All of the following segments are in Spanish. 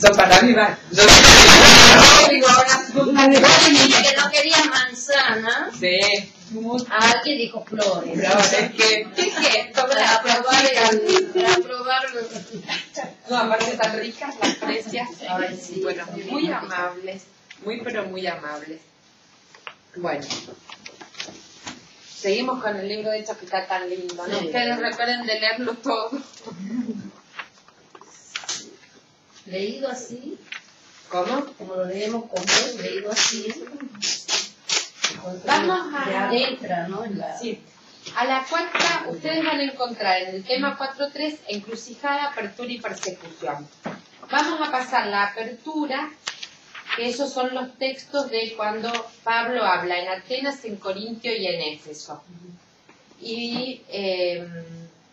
Yo para mí va. Yo digo ahora. Que no quería manzana. Sí. Alguien dijo flores. Flores, ¿qué es esto? Para probar No, aparte tan ricas las fresias. Ay, sí. Bueno, muy amables. Muy pero muy amables. Bueno. Seguimos con el libro de hechos que está tan lindo, ¿no? Sí. Ustedes recuerden de leerlo todo. leído así, ¿Cómo? como lo leemos como leído así. Vamos a- Ya entra, ¿no? En la... Sí. A la cuarta, ustedes van a encontrar en el tema 4.3 encrucijada, apertura y persecución. Vamos a pasar la apertura, que esos son los textos de cuando Pablo habla en Atenas, en Corintio y en Éfeso. Y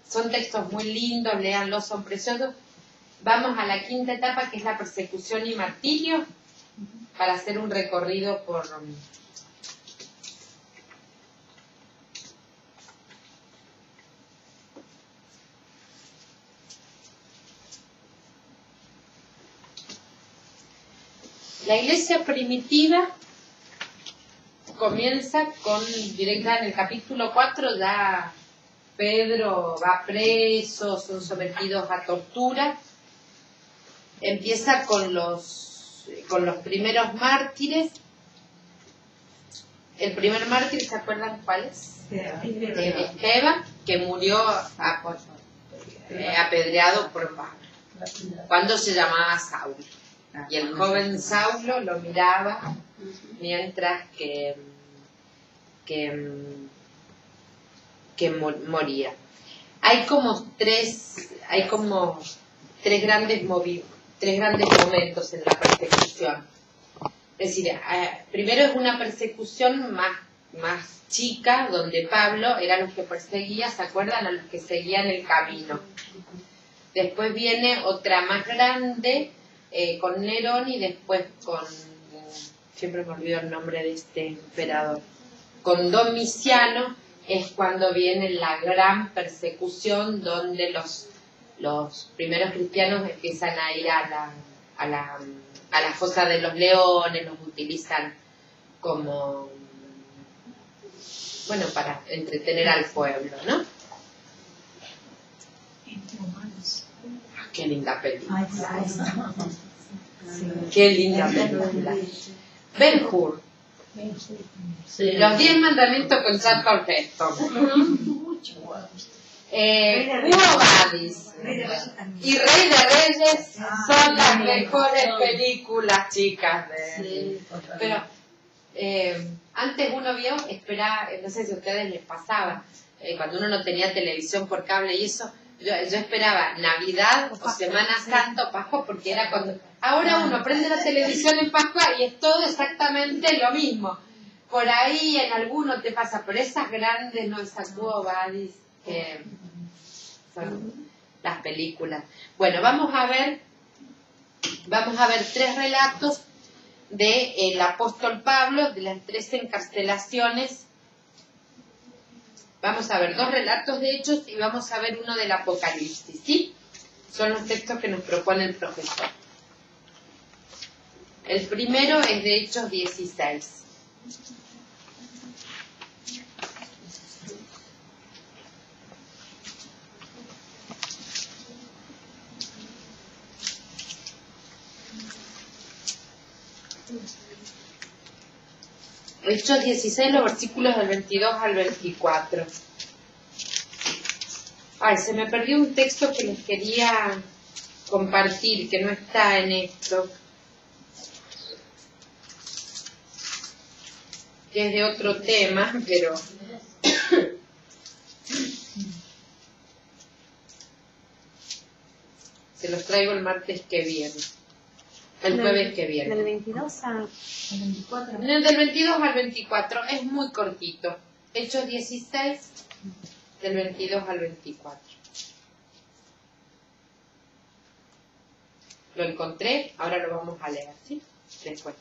son textos muy lindos, léanlos, son preciosos. Vamos a la quinta etapa, que es la persecución y martirio, para hacer un recorrido por... La iglesia primitiva comienza con, directa en el capítulo 4, ya Pedro va preso, son sometidos a tortura. Empieza con los primeros mártires. El primer mártir, ¿se acuerdan cuál es? Esteban, que murió apedreado por Pablo, cuando se llamaba Saulo. Y el joven Saulo lo miraba mientras que moría. Hay como tres grandes momentos en la persecución. Es decir, primero es una persecución más chica, donde Pablo era los que perseguía, ¿se acuerdan? A los que seguían el camino. Después viene otra más grande, con Nerón, y después siempre me olvido el nombre de este emperador, con Domiciano, es cuando viene la gran persecución, donde los primeros cristianos empiezan a ir a la fosa de los leones, los utilizan como, bueno, para entretener al pueblo, ¿no? Qué linda película. Qué linda película. Ben-Hur. Sí. Los 10 mandamientos con Charlton Heston. Hugo Badis y Rey de Reyes son las mejores películas, chicas. Sí, Pero antes uno vio, esperaba, no sé si a ustedes les pasaba, cuando uno no tenía televisión por cable y eso, yo esperaba Navidad o Semana Santa o Pascua, porque era cuando... Ahora uno prende la televisión en Pascua y es todo exactamente lo mismo. Por ahí en alguno te pasa, pero esas grandes, no, esas Hugo Badis, que son las películas. Bueno, vamos a ver 3 relatos del apóstol Pablo, de las 3 encarcelaciones. Vamos a ver 2 relatos de Hechos y vamos a ver uno del Apocalipsis, ¿sí? Son los textos que nos propone el profesor. El primero es de Hechos 16. Hechos 16, los versículos del 22 al 24. Ay, se me perdió un texto que les quería compartir, que no está en esto, que es de otro tema, pero... se los traigo el martes que viene. El jueves que viene. Del 22 al 24. Del 22 al 24, es muy cortito. Hechos 16, del 22 al 24. Lo encontré, ahora lo vamos a leer, ¿sí? Después.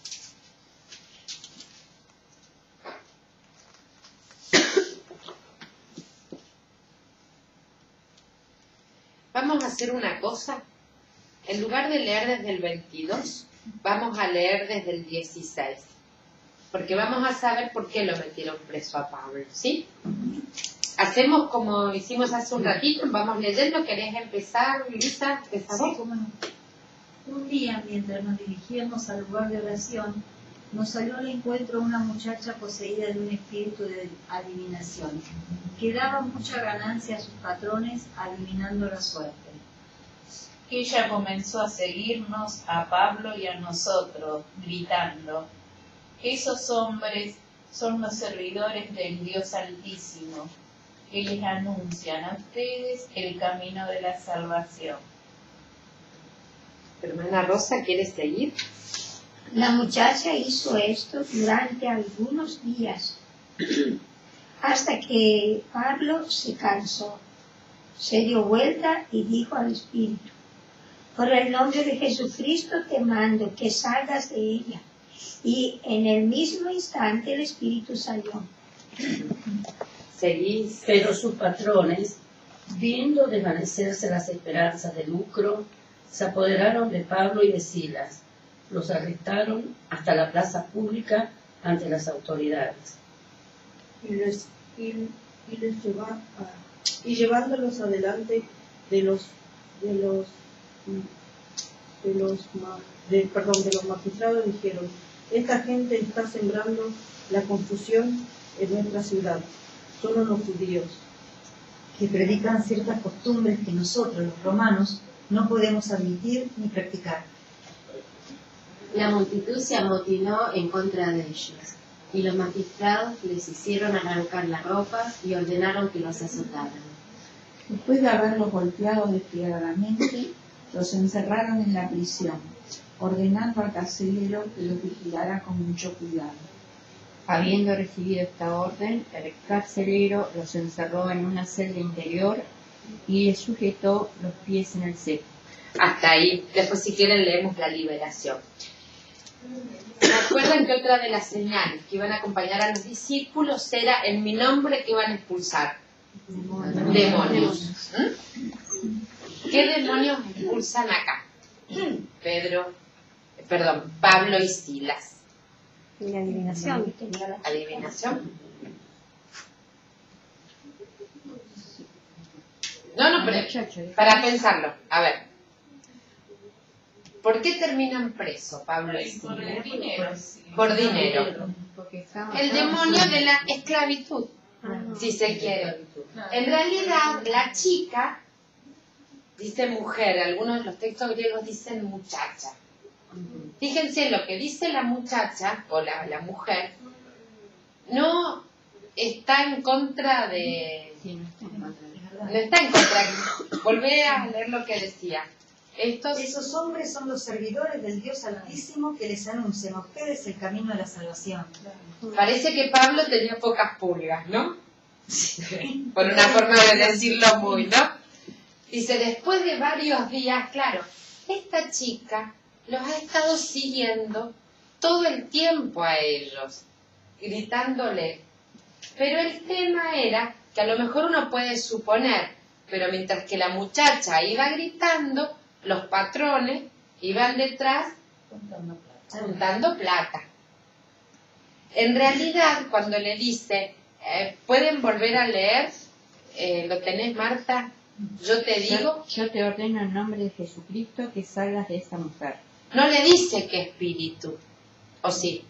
Vamos a hacer una cosa. en lugar de leer desde el 22, vamos a leer desde el 16. Porque vamos a saber por qué lo metieron preso a Pablo, ¿sí? Hacemos como hicimos hace un ratito, vamos leyendo. ¿Querés empezar, Luisa? Sí, cómo no. Un día, mientras nos dirigíamos al lugar de oración, nos salió al encuentro una muchacha poseída de un espíritu de adivinación, que daba mucha ganancia a sus patrones adivinando la suerte. Ella comenzó a seguirnos a Pablo y a nosotros, gritando: esos hombres son los servidores del Dios Altísimo, que les anuncian a ustedes el camino de la salvación. Hermana Rosa, ¿quieres seguir? La muchacha hizo esto durante algunos días, hasta que Pablo se cansó. Se dio vuelta y dijo al espíritu: por el nombre de Jesucristo te mando que salgas de ella. Y en el mismo instante el espíritu salió. Seguís. Pero sus patrones, viendo desvanecerse las esperanzas de lucro, se apoderaron de Pablo y de Silas. Los arrestaron hasta la plaza pública ante las autoridades. Y llevándolos adelante de los magistrados, dijeron: esta gente está sembrando la confusión en nuestra ciudad. Solo los judíos, que predican ciertas costumbres que nosotros, los romanos, no podemos admitir ni practicar. La multitud se amotinó en contra de ellos, y los magistrados les hicieron arrancar la ropa y ordenaron que los azotaran. Después de haberlos golpeado despiadadamente, los encerraron en la prisión, ordenando al carcelero que los vigilara con mucho cuidado. Habiendo recibido esta orden, el carcelero los encerró en una celda interior y les sujetó los pies en el cepo. Hasta ahí. Después, si quieren, leemos la liberación. ¿Se acuerdan que otra de las señales que iban a acompañar a los discípulos era en mi nombre que iban a expulsar? Demonios. ¿Qué demonios expulsan acá? Pablo y Silas. La adivinación. ¿Adivinación? No, pero para pensarlo. A ver. ¿Por qué terminan presos Pablo y Silas? Por dinero. El demonio de la esclavitud, si se quiere. En realidad, la chica dice mujer. Algunos de los textos griegos dicen muchacha. Fíjense, lo que dice la muchacha, o la mujer, no está en contra de... No está en contra. Volvé a leer lo que decía. Esos hombres son los servidores del Dios Altísimo que les anuncian a ustedes el camino de la salvación. Parece que Pablo tenía pocas pulgas, ¿no? Por una forma de decirlo muy, ¿no? Dice, después de varios días, claro, esta chica los ha estado siguiendo todo el tiempo a ellos, gritándole. Pero el tema era que a lo mejor uno puede suponer, pero mientras que la muchacha iba gritando, los patrones iban detrás juntando plata. En realidad, cuando le dice, ¿pueden volver a leer? ¿Lo tenés, Marta? Yo te digo... Yo te ordeno en nombre de Jesucristo que salgas de esta mujer. No le dice qué espíritu, ¿o sí?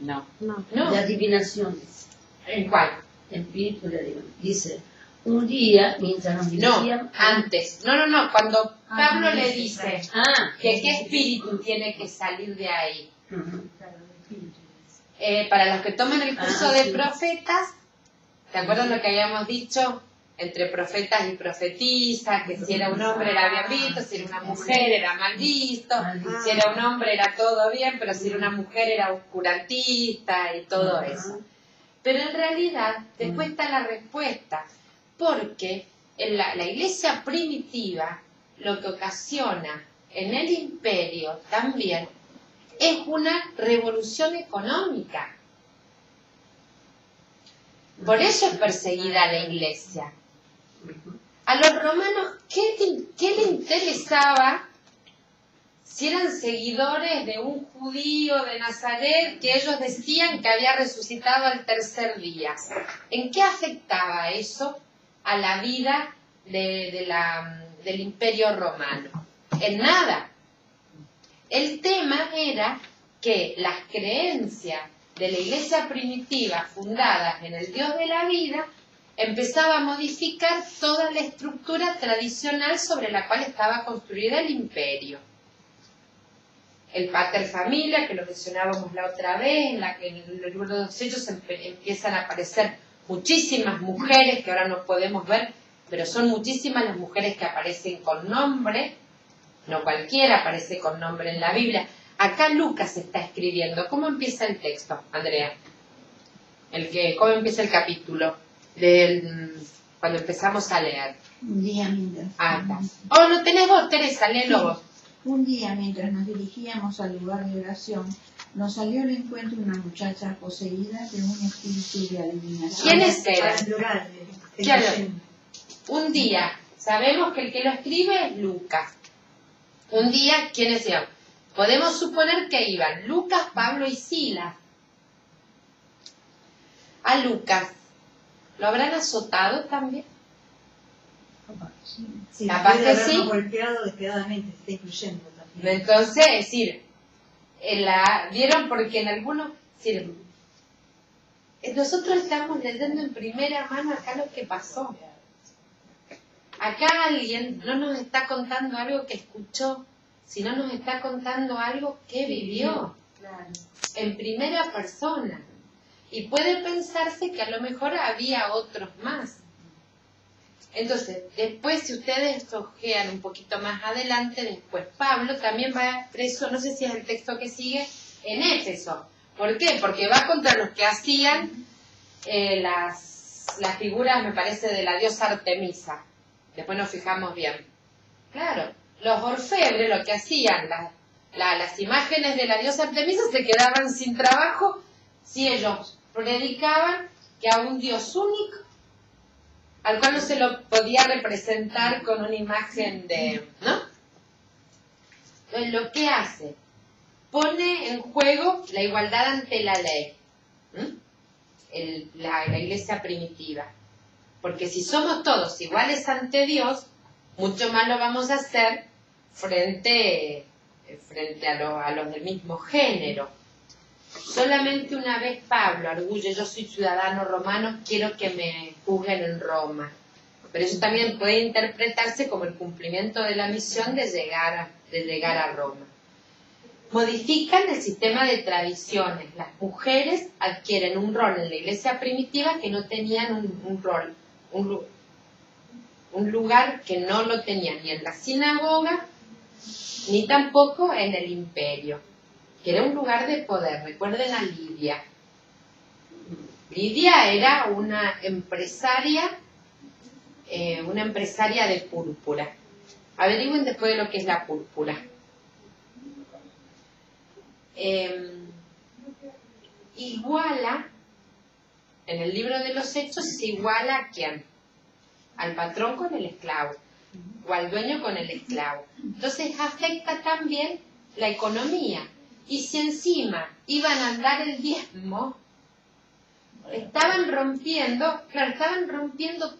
No. No. De adivinación. ¿En cuál? Espíritu de adivinación. Dice, un día, mientras nos dirigíamos... No, antes. No. Cuando Pablo le dice que qué espíritu tiene que salir de ahí. Para los que toman el curso de profetas, ¿te acuerdas lo que habíamos dicho? Entre profetas y profetisas, que si era un hombre era bien visto, si era una mujer era mal visto, si era un hombre era todo bien, pero si era una mujer era oscurantista y todo eso. Pero en realidad después está la respuesta, porque en la iglesia primitiva lo que ocasiona en el imperio también es una revolución económica. Por eso es perseguida la iglesia. A los romanos, ¿qué le interesaba si eran seguidores de un judío de Nazaret que ellos decían que había resucitado al tercer día. ¿En qué afectaba eso a la vida del Imperio Romano? En nada. El tema era que las creencias de la iglesia primitiva fundadas en el Dios de la vida empezaba a modificar toda la estructura tradicional sobre la cual estaba construida el imperio. El pater familia, que lo mencionábamos la otra vez, en el libro de los Hechos empiezan a aparecer muchísimas mujeres, que ahora no podemos ver, pero son muchísimas las mujeres que aparecen con nombre, no cualquiera aparece con nombre en la Biblia. Acá Lucas está escribiendo. ¿Cómo empieza el texto, Andrea? ¿Cómo empieza el capítulo? Cuando empezamos a leer. Un día mientras... Oh, ¿no tenés vos, Teresa? Léelo vos. Un día, mientras nos dirigíamos al lugar de oración, nos salió al encuentro una muchacha poseída de un espíritu de adivinación. ¿Quiénes eran? Un día, sabemos que el que lo escribe es Lucas. Un día, ¿quiénes eran? Podemos suponer que iban Lucas, Pablo y Silas. A Lucas, ¿lo habrán azotado también? Sí, capaz que sí. Golpeado despegadamente, se está incluyendo también. Entonces, es decir, vieron porque en algunos, es decir, nosotros estamos leyendo en primera mano acá lo que pasó. Acá alguien no nos está contando algo que escuchó, sino nos está contando algo que vivió en primera persona. Y puede pensarse que a lo mejor había otros más. Entonces, después, si ustedes ojean un poquito más adelante, después Pablo también va preso, no sé si es el texto que sigue, en Éfeso. ¿Por qué? Porque va contra los que hacían las figuras, me parece, de la diosa Artemisa. Después nos fijamos bien. Claro, los orfebres lo que hacían, las imágenes de la diosa Artemisa se quedaban sin trabajo si ellos predicaban que a un dios único, al cual no se lo podía representar con una imagen ¿no? Entonces, lo que hace, pone en juego la igualdad ante la ley, la iglesia primitiva. Porque si somos todos iguales ante Dios, mucho más lo vamos a hacer frente a los del mismo género. Solamente una vez Pablo arguye, yo soy ciudadano romano, quiero que me juzguen en Roma. Pero eso también puede interpretarse como el cumplimiento de la misión de llegar a Roma. Modifican el sistema de tradiciones. Las mujeres adquieren un rol en la iglesia primitiva que no tenían un lugar que no lo tenían ni en la sinagoga, ni tampoco en el imperio, que era un lugar de poder. Recuerden a Lidia. Lidia era una empresaria de púrpura. Averigüen después de lo que es la púrpura. Iguala, en el libro de los Hechos, se iguala ¿a quién? Al patrón con el esclavo, o al dueño con el esclavo. Entonces afecta también la economía. Y si encima iban a dar el diezmo, estaban rompiendo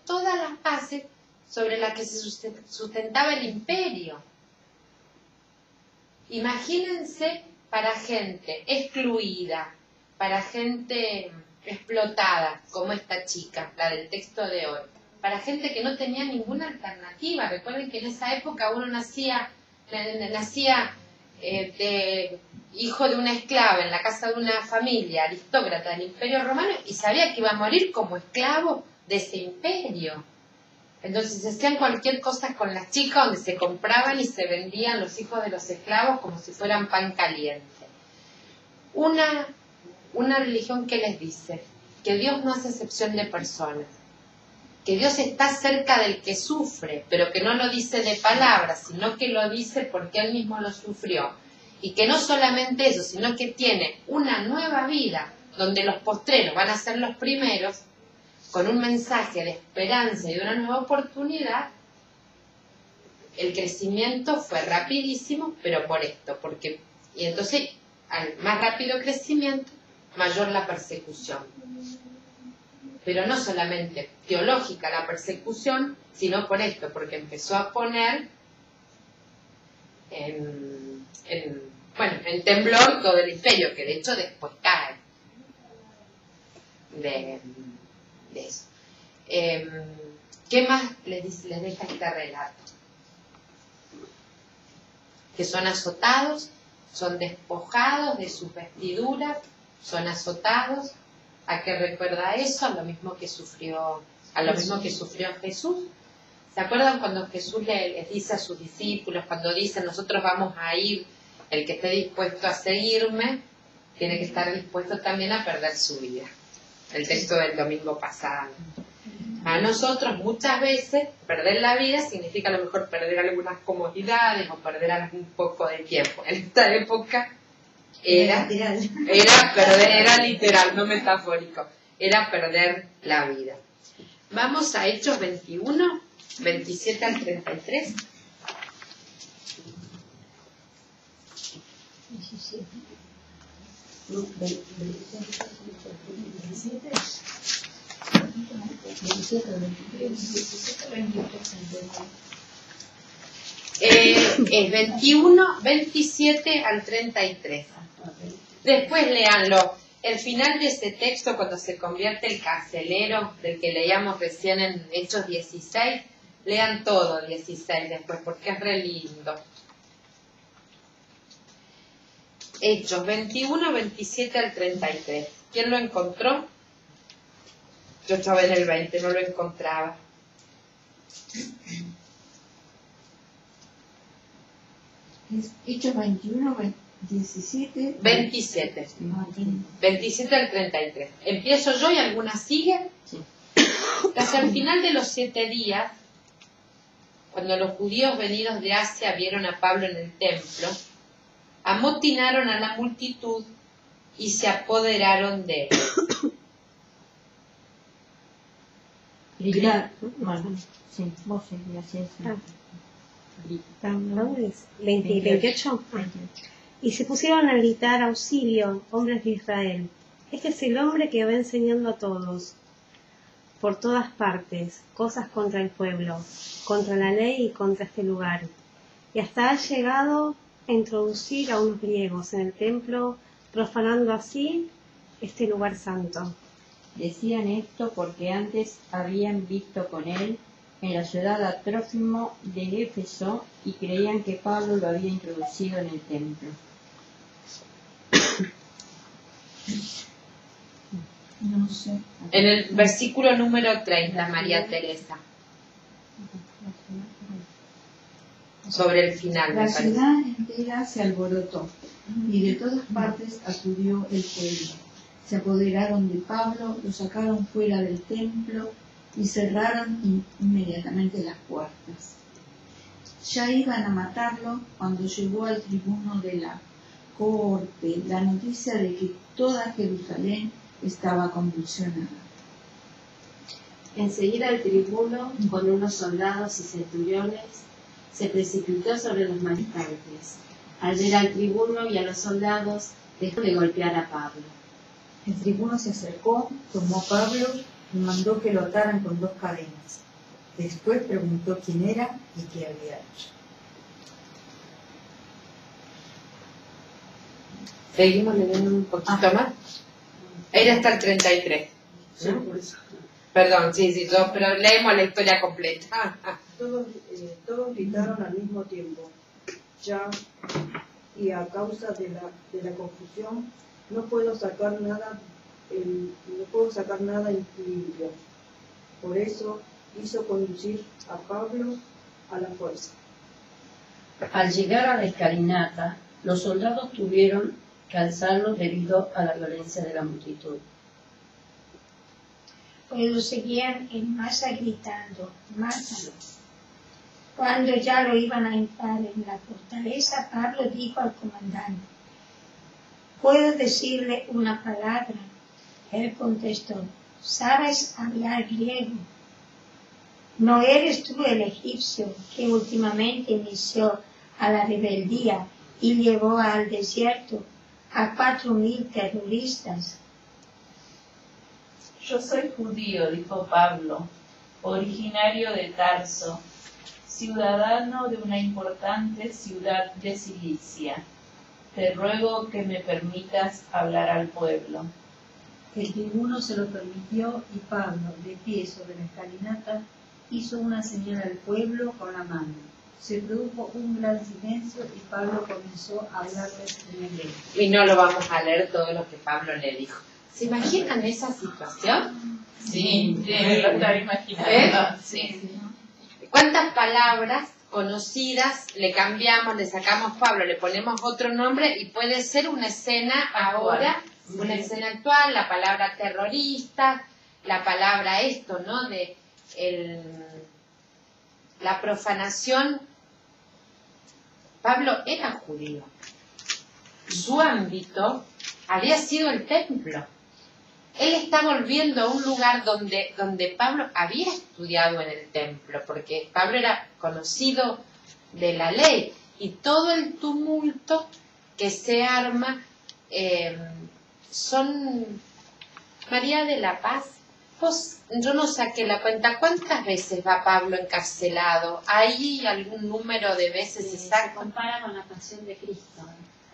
todas las bases sobre las que se sustentaba el imperio. Imagínense para gente excluida, para gente explotada, como esta chica, la del texto de hoy, para gente que no tenía ninguna alternativa. Recuerden que en esa época uno nacía de hijo de una esclava en la casa de una familia aristócrata del Imperio Romano y sabía que iba a morir como esclavo de ese imperio. Entonces hacían cualquier cosa con las chicas, donde se compraban y se vendían los hijos de los esclavos como si fueran pan caliente. Una religión que les dice que Dios no hace excepción de personas, que Dios está cerca del que sufre, pero que no lo dice de palabras, sino que lo dice porque Él mismo lo sufrió. Y que no solamente eso, sino que tiene una nueva vida, donde los postreros van a ser los primeros, con un mensaje de esperanza y de una nueva oportunidad. el crecimiento fue rapidísimo, pero por esto, y entonces al más rápido crecimiento, mayor la persecución. Pero no solamente teológica la persecución, sino por esto, porque empezó a poner en temblor todo el imperio, que de hecho después cae de eso. ¿Qué más les deja este relato? Que son azotados, son despojados de sus vestiduras, son azotados. ¿A qué recuerda eso? A lo mismo que sufrió Jesús. ¿Se acuerdan cuando Jesús les dice a sus discípulos, cuando dicen nosotros vamos a ir, el que esté dispuesto a seguirme, tiene que estar dispuesto también a perder su vida? El texto del domingo pasado. A nosotros muchas veces perder la vida significa a lo mejor perder algunas comodidades o perder algún poco de tiempo. En esta época era literal, no metafórico, era perder la vida. Vamos a Hechos 21, 27 al 33. 17. Es 21, 27 al 33. Después léanlo. El final de ese texto, cuando se convierte el carcelero, del que leíamos recién en Hechos 16, lean todo 16 después, porque es re lindo. Hechos 21, 27 al 33. ¿Quién lo encontró? Yo estaba en el 20, no lo encontraba. Hechos 21, 17. 27. 27 al 33. Empiezo yo y algunas siguen. Sí. Casi al final de los 7 días, cuando los judíos venidos de Asia vieron a Pablo en el templo, amotinaron a la multitud y se apoderaron de él. Gritar. Bueno, sí, vos seguías eso. ¿No? Es 28. Y se pusieron a gritar auxilio, hombres de Israel. Este es el hombre que va enseñando a todos, por todas partes, cosas contra el pueblo, contra la ley y contra este lugar. Y hasta ha llegado a introducir a unos griegos en el templo, profanando así este lugar santo. Decían esto porque antes habían visto con él en la ciudad a Trófimo de Éfeso y creían que Pablo lo había introducido en el templo. No sé. En el versículo número 30, María Teresa. Sobre el final, La me parece. ciudad entera se alborotó y de todas partes acudió el pueblo. Se apoderaron de Pablo, lo sacaron fuera del templo y cerraron inmediatamente las puertas. Ya iban a matarlo cuando llegó al tribuno de la corte la noticia de que toda Jerusalén estaba convulsionada. Enseguida el tribuno, con unos soldados y centuriones, se precipitó sobre los manifestantes. Al ver al tribuno y a los soldados, dejó de golpear a Pablo. El tribuno se acercó, tomó a Pablo y mandó que lo ataran con 2 cadenas. Después preguntó quién era y qué había hecho. Seguimos leyendo un poquito más. Era hasta el 33. ¿No? Perdón, sí, pero leemos la historia completa. Todos gritaron al mismo tiempo. Ya, y a causa de la confusión, no puedo sacar nada limpio. Por eso hizo conducir a Pablo a la fuerza. Al llegar a la escalinata, los soldados tuvieron que alzarlos debido a la violencia de la multitud. Pues lo seguían en masa gritando, mátalo. Cuando ya lo iban a entrar en la fortaleza, Pablo dijo al comandante, ¿puedo decirle una palabra? Él contestó, ¿sabes hablar griego? ¿No eres tú el egipcio que últimamente inició a la rebeldía y llevó al desierto a 4.000 terroristas? Yo soy judío, dijo Pablo, originario de Tarso, ciudadano de una importante ciudad de Cilicia. Te ruego que me permitas hablar al pueblo. El tribuno se lo permitió y Pablo, de pie sobre la escalinata, hizo una señal al pueblo con la mano. Se produjo un gran silencio y Pablo comenzó a hablarles en hebreo. Y no lo vamos a leer todo lo que Pablo le dijo. ¿Se imaginan esa situación? Sí, lo estaba imaginando. Sí. ¿Cuántas palabras conocidas le cambiamos, le sacamos Pablo, le ponemos otro nombre y puede ser una escena ahora, una escena actual, la palabra terrorista, la palabra esto, ¿no? De la profanación. Pablo era judío. Su ámbito había sido el templo. Él está volviendo a un lugar donde Pablo había estudiado en el templo, porque Pablo era conocido de la ley, y todo el tumulto que se arma son... María de la Paz, yo no saqué la cuenta, ¿cuántas veces va Pablo encarcelado? ¿Hay algún número de veces exacto? Se compara con la pasión de Cristo.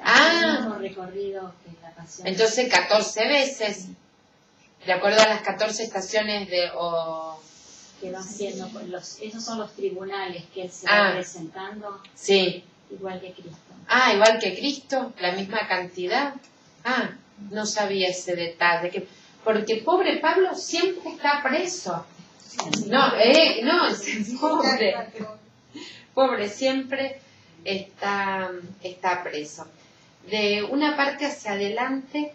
Ah, el mismo recorrido que la pasión. Entonces 14 veces. De acuerdo a las 14 estaciones que va haciendo, esos son los tribunales que él se va presentando. Sí. Igual que Cristo. Igual que Cristo, la misma cantidad. No sabía ese detalle. Porque pobre Pablo siempre está preso. No, pobre siempre está preso. De una parte hacia adelante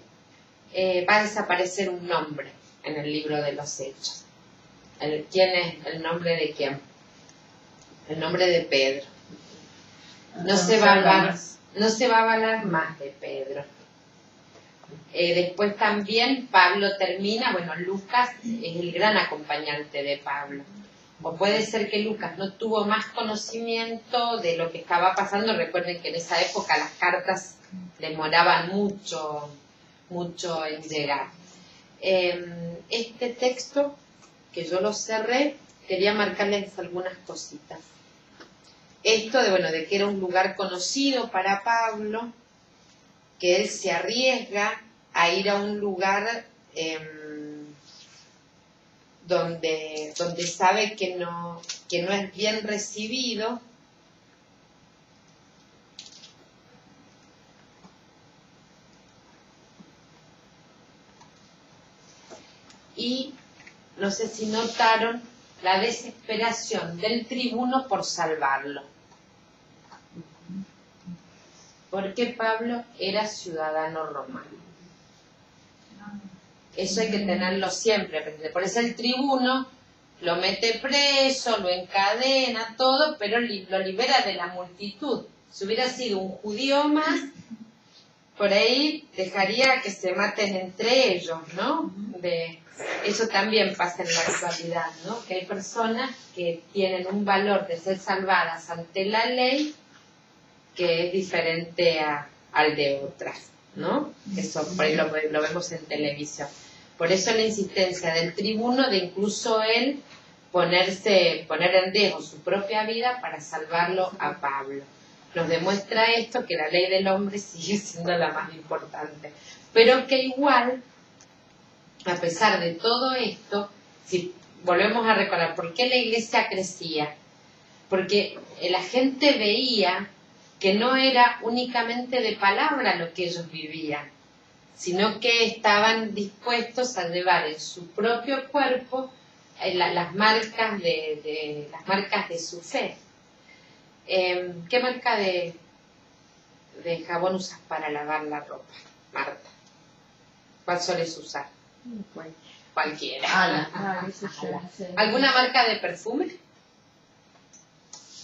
va a desaparecer un nombre en el libro de los Hechos. ¿Quién es el nombre de quién? El nombre de Pedro. No se va a hablar más de Pedro. Después también Pablo termina, Lucas es el gran acompañante de Pablo. O puede ser que Lucas no tuvo más conocimiento de lo que estaba pasando. Recuerden que en esa época las cartas demoraban mucho en llegar. Este texto, que yo lo cerré, quería marcarles algunas cositas. Esto de que era un lugar conocido para Pablo, que él se arriesga a ir a un lugar donde sabe que no es bien recibido. Y no sé si notaron la desesperación del tribuno por salvarlo. Porque Pablo era ciudadano romano. Eso hay que tenerlo siempre presente. Por eso el tribuno lo mete preso, lo encadena, todo, pero lo libera de la multitud. Si hubiera sido un judío más, por ahí dejaría que se maten entre ellos, ¿no? Eso también pasa en la actualidad, ¿no? Que hay personas que tienen un valor de ser salvadas ante la ley que es diferente al de otras, ¿no? Eso por ahí lo vemos en televisión. Por eso la insistencia del tribuno de incluso él poner en riesgo su propia vida para salvarlo a Pablo. Nos demuestra esto, que la ley del hombre sigue siendo la más importante, pero que igual, a pesar de todo esto, si volvemos a recordar por qué la iglesia crecía, porque la gente veía que no era únicamente de palabra lo que ellos vivían, sino que estaban dispuestos a llevar en su propio cuerpo las marcas de su fe. ¿Qué marca de jabón usas para lavar la ropa, Marta? ¿Cuál sueles usar? Cualquiera. ¿Alguna marca de perfume?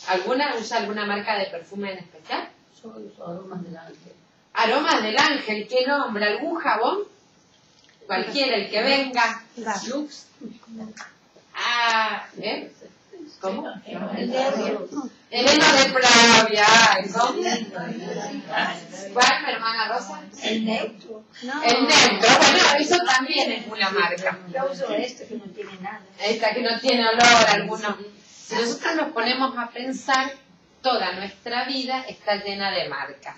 ¿Alguna usa alguna marca de perfume en especial? Yo uso Aromas del Ángel. Aromas del Ángel, ¿qué nombre? ¿Algún jabón? Cualquiera, el que venga. Lux. ¿Cómo? El dedo. El heno de Pravia. ¿Cómo? ¿Cuál, mi hermana Rosa? El neutro. No. El neutro. Bueno, eso también es una marca. Yo uso esto que no tiene nada. Esta que no tiene olor alguno. Si nosotros nos ponemos a pensar, toda nuestra vida está llena de marcas.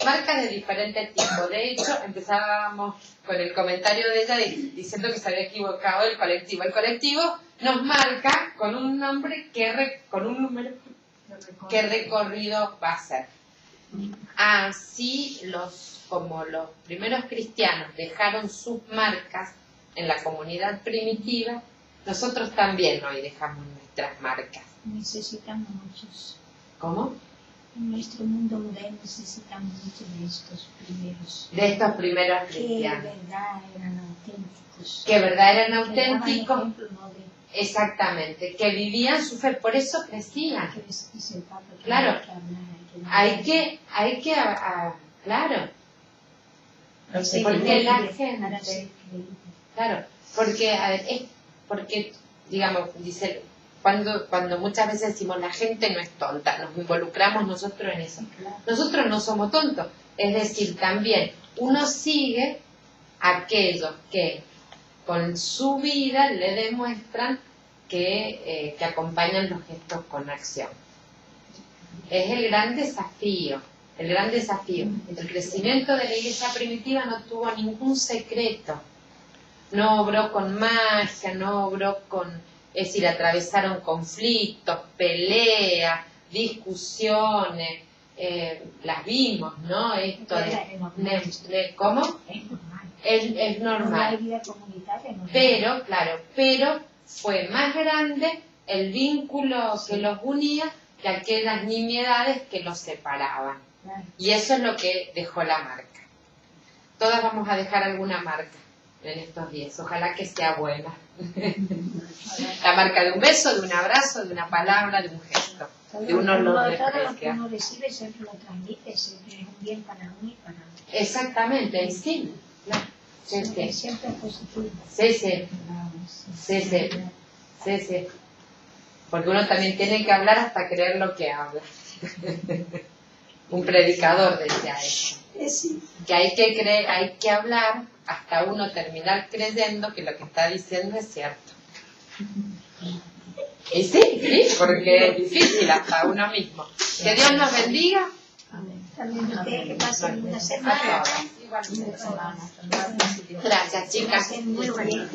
Marcas de diferentes tipos. De hecho, empezábamos con el comentario de ella diciendo que se había equivocado el colectivo. El colectivo nos marca con un nombre, con un número, qué recorrido va a ser. Así, como los primeros cristianos dejaron sus marcas en la comunidad primitiva, nosotros también hoy dejamos nuestras marcas. Necesitamos muchos. ¿Cómo? En nuestro mundo moderno necesitamos muchos de estos primeros. De estos primeros Que cristianos. de verdad eran auténticos. Que verdad eran Que daban auténticos. ejemplo, no de Exactamente. Que vivían su fe, por eso crecían. que dice el Papa, que Claro. no hay que hablar, Claro. Sí, Porque la para ser gente, creíble. claro, porque digamos, dice, cuando muchas veces decimos la gente no es tonta, nos involucramos nosotros en eso. Nosotros no somos tontos, es decir, también uno sigue a aquellos que con su vida le demuestran que acompañan los gestos con acción. Es el gran desafío. El gran desafío. El crecimiento de la iglesia primitiva no tuvo ningún secreto. No obró con magia, no obró con... Es decir, atravesaron conflictos, peleas, discusiones, las vimos, ¿no? Esto ¿cómo? Es No normal. hay vida comunitaria. No hay. Pero fue más grande el vínculo que los unía que aquellas nimiedades que los separaban. Claro. Y eso es lo que dejó la marca. Todas vamos a dejar alguna marca en estos días. Ojalá que sea buena. La marca de un beso, de un abrazo, de una palabra, de un gesto. De un olor de Todo lo que fresca. uno recibe siempre lo transmite, siempre es un bien para uno y para otro. Exactamente, sí. No. Sí, sí. Siempre es positivo. Sí. Porque uno también tiene que hablar hasta creer lo que habla. Un predicador decía eso. Que hay que hablar hasta uno terminar creyendo que lo que está diciendo es cierto. Y sí, porque es difícil hasta uno mismo. Que Dios nos bendiga. También ustedes que pasen una semana. Gracias, chicas. Muy bonito.